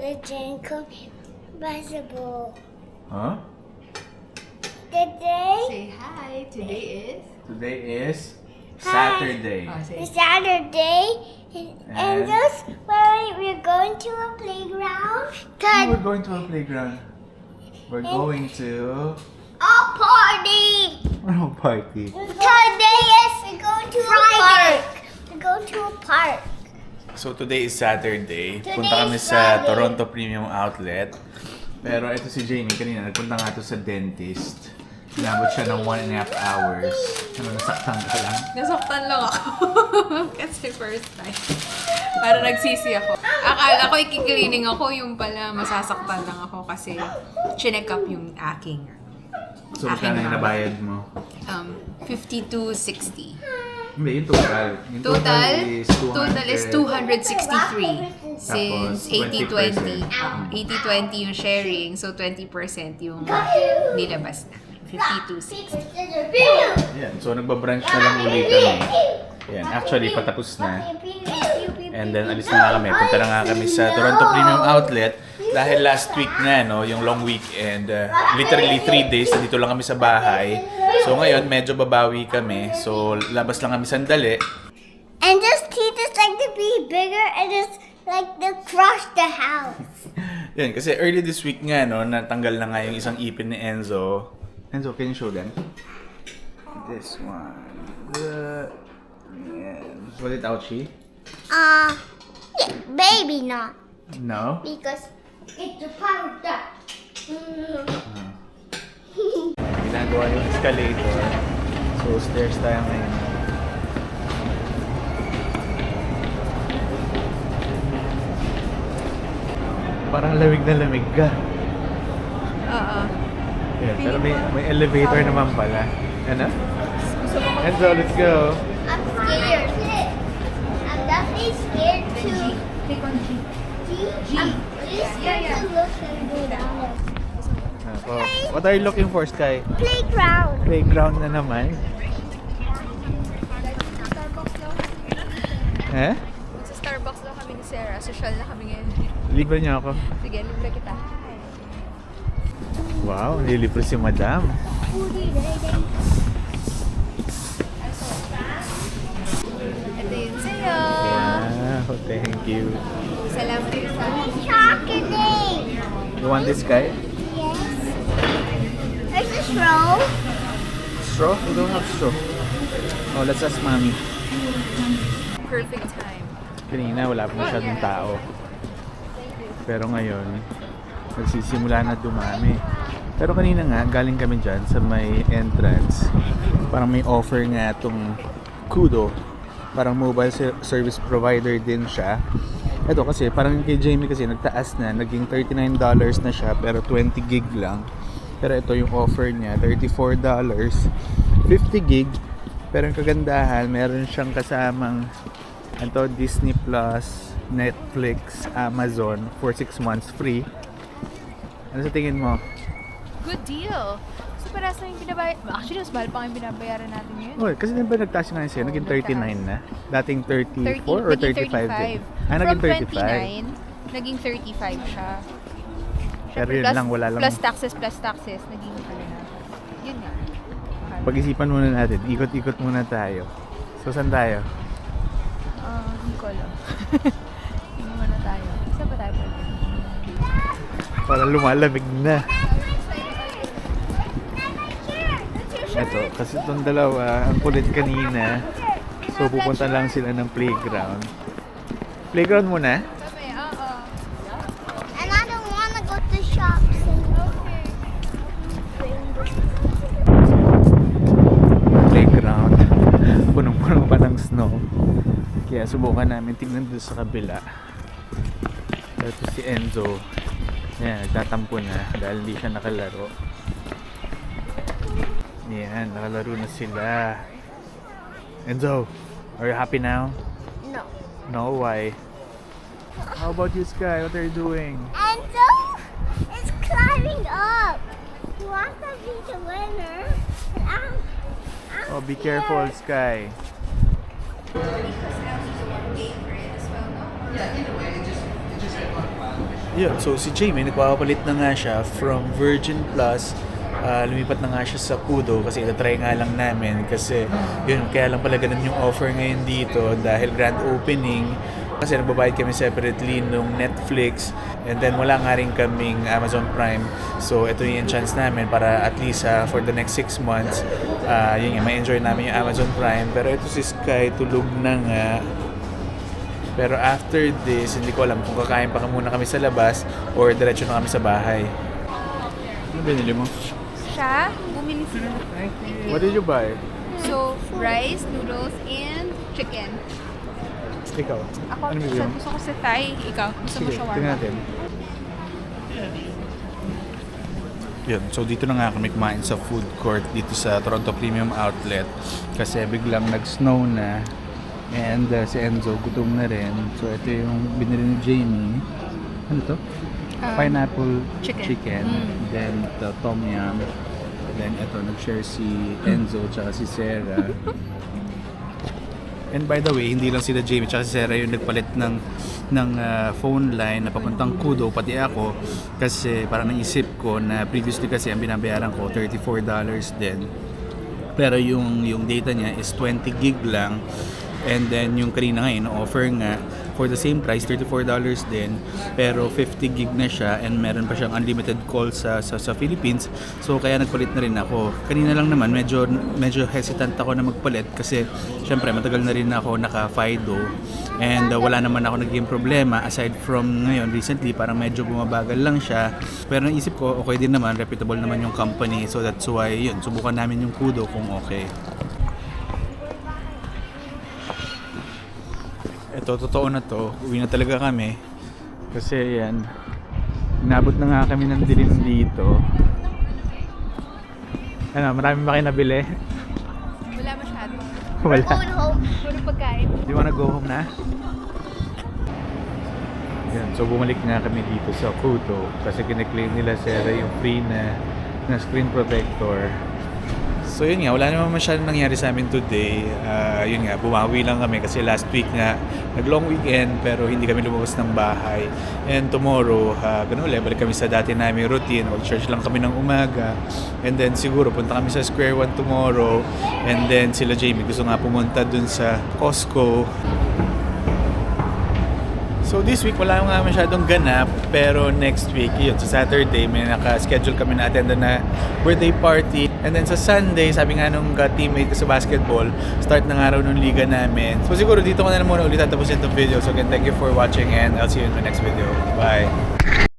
Billie Jean King Bicycle. Huh? Today Say hi. Today is Hi. Saturday. is Saturday, and just we're going to a playground. We're going to a playground. We're going to A party. a party. Today is we're going to a park. We're going to a park. So today is Saturday. Today Punta kami is sa Friday. Toronto Premium Outlet. Pero ito si Jamie kanina, nagpunta nga ito sa dentist. Inabot siya ng 1.5 hours. Ano, nasaktan ka lang? Nasaktan lang ako. Kasi first time. Para nagsisi ako. Akala ko ikikilining ako, yung pala masasaktan lang ako kasi chinek up yung aking So, magkano yung nabayad mo? 52.60. Hindi, yung total. Yung Total is 263 since Tapos, 80-20. 80-20 yung sharing, so 20% yung nilabas na. 52.60. Yan. So, nagbabranch na lang uli kami. Yan. Actually, patapos na. And then, alis na nga kami. Punta na nga kami sa Toronto Premium Outlet. Dahil last week na, no, yung long weekend, literally 3 days, dito lang kami sa bahay. So, ngayon, medyo babawi kami. So, labas lang kami sandali. And this teeth is like to be bigger and it's like to crush the house. Yan, kasi early this week nga, no, natanggal na nga yung isang ipin ni Enzo. Enzo, can you show them? This one. Yan. Was it ouchy? Yeah, baby not. No? Because it's a powder. Ginagawa yung escalator. So, stairs tayo ngayon. Parang lamig na lamig ka. Oo. Yeah, pero may elevator naman pala. Ano? Enzo, let's go. I'm scared. I'm definitely scared to. Click on G. I'm really scared to look and go down. Ako. What are you looking for, Sky? Playground. Playground na naman. Eh? Sa Starbucks lang kami ni Sarah. Social na kami ngayon. Libre niyo ako. Sige, libre kita. Wow, nililibre si Madam. Ito yun sa'yo. Wow, thank you. Salamat din sa Chocolate. You want this, Sky? Yes. There's a straw. Straw? We don't have straw. Oh, let's ask Mommy. perfect time. Kanina wala pa masyadong tao. Pero ngayon, nagsisimula na dumami. Pero kanina nga, galing kami dyan sa may entrance. Parang may offer nga itong Kudo. Parang mobile service provider din siya. Ito kasi, parang kay Jamie kasi nagtaas na. Naging $39 na siya, pero 20 gig lang. Pero ito yung offer niya, $34. 50 gig. Pero yung kagandahan, meron siyang kasamang Disney Plus, Netflix, Amazon for 6 months free. Ano sa tingin mo? Good deal! So parehas na yung binabayad. Actually, mas mahal pa yung binabayaran natin ngayon. Oh, kasi di ba nagtaas nga siya? Naging 39 na. Dating 34 or 35 din? From Naging 29, naging 35 siya. Pero yun Plus- lang, wala lang. Plus taxes, naging ano na. Yun nga. Pag-isipan muna natin. Ikot-ikot muna tayo. So, saan tayo? Hindi ko alam. Hindi muna tayo. Saan ba tayo pwede? Parang lumalamig na. Eto, kasi itong dalawa, ang kulit kanina. So, pupunta lang sila ng playground. Playground muna? Mamaya, oo. And I don't want to go to shops. Playground. Punong-puno pa ng snow. Kaya subukan namin tingnan doon sa kabila. Ito si Enzo. Yan, nagtatampo na dahil hindi siya nakalaro. Yan, nakalaro na sila. Enzo, are you happy now? No. No, why? How about you, Sky? What are you doing? Enzo is climbing up. He wants to be the winner. And I'm Oh, be scared. careful, Sky. Yeah, in a way, it just Yun, so si Jamie, nagpapalit na nga siya from Virgin Plus. Lumipat na nga siya sa Kudo kasi itatry nga lang namin kasi yun, kaya lang pala ganun yung offer ngayon dito dahil grand opening kasi nagbabayad kami separately nung Netflix and then wala nga rin kaming Amazon Prime, so ito yung chance namin para at least for the next 6 months yun nga, ma-enjoy namin yung Amazon Prime. Pero ito si Sky tulog na nga, pero after this hindi ko alam kung kakain pa muna kami sa labas or diretso na kami sa bahay. Ano binili mo? Siya, bumili sila. What did you buy? So, rice, noodles, and chicken. Ikaw? Ako, Ano bibili mo? gusto ko sa Thai. Ikaw, gusto mo Sige, shawarma? tingnan natin. Yun, so dito na nga kami kumain sa food court dito sa Toronto Premium Outlet kasi biglang nag-snow na and si Enzo gutom na rin. So ito yung binili ni Jamie. Ano to? Pineapple chicken. Then the tom yum. Then ito, nag-share si Enzo tsaka si Sarah. And by the way, hindi lang sila Jamie tsaka si Sarah yung nagpalit ng phone line na papuntang Kudo, pati ako. Kasi parang naisip ko na previously kasi ang binabayaran ko $34 din. Pero yung data niya is 20 gig lang. And then yung kanina nga offer nga for the same price, $34 din, pero 50 gig na siya and meron pa siyang unlimited call sa Philippines. So kaya nagpalit na rin ako. Kanina lang naman medyo hesitant ako na magpalit kasi syempre matagal na rin ako naka-Fido and wala naman ako naging problema aside from ngayon recently parang medyo bumabagal lang siya. Pero naisip ko okay din naman, reputable naman yung company, so that's why yun, subukan namin yung Kudo kung okay. Ito, totoo na to. Uwi na talaga kami. Kasi yan, inabot na nga kami ng dilim dito. Ano, marami ba kayo nabili? Wala masyado. Wala. Going home. Puro pagkain. Do you wanna go home na? Yan, so bumalik nga kami dito sa Kudo kasi kiniklaim nila Sarah yung free na screen protector. So yun nga, wala naman masyadong nangyari sa amin today. Yun nga, bumawi lang kami kasi last week nga, nag-long weekend pero hindi kami lumabas ng bahay. And tomorrow, ganun ulit, balik kami sa dati namin routine. Mag-church lang kami ng umaga. And then siguro, punta kami sa Square One tomorrow. And then sila Jamie, gusto nga pumunta dun sa Costco. So this week wala nga masyadong ganap, pero next week, yun, sa Saturday may naka-schedule kami na attend na birthday party. And then sa Sunday, sabi nga nung teammate ko sa basketball, start na nga raw nung liga namin. So siguro dito ko na lang muna ulit tatapusin itong video. So again, thank you for watching and I'll see you in my next video. Bye!